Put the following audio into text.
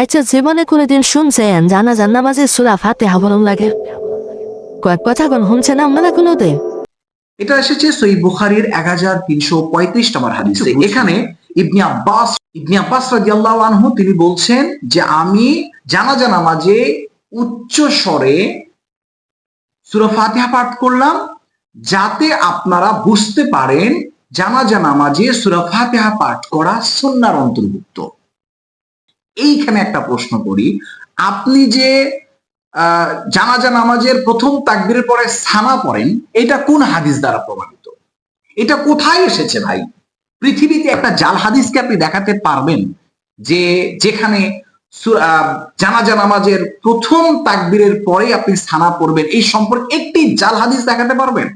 আচ্ছা, জীবনে কোনোদিন শুনছেন জানাজার নামাজে সূরা ফাতিহা পড়ন লাগে? কয়েক কথা কোন শুনছেন আপনারা কোনোদিন? এটা এসেছে সহিহ বুখারীর 1335 নম্বর হাদিসে। এখানে ইবনে আব্বাস রাদিয়াল্লাহু আনহু তিনি বলছেন যে আমি জানাজা নামাজে উচ্চ স্বরে সূরা ফাতিহা পাঠ করলাম যাতে আপনারা বুঝতে পারেন জানাজা নামাজে সূরা ফাতিহা পাঠ করা সুন্নাহর অন্তর্ভুক্ত। এইখানে একটা প্রশ্ন করি, আপনি যে জানাজা নামাজের প্রথম তাকবীরের পরে সানা পড়েন, এটা কোন হাদিস দ্বারা প্রমাণিত? এটা কোথায় এসেছে ভাই? পৃথিবীতে একটা জাল হাদিসকে আপনি দেখাতে পারবেন যে যেখানে জানাজা নামাজের প্রথম তাকবীরের পরে আপনি সানা পড়বেন, এই সম্পর্কে একটি জাল হাদিস দেখাতে পারবেন?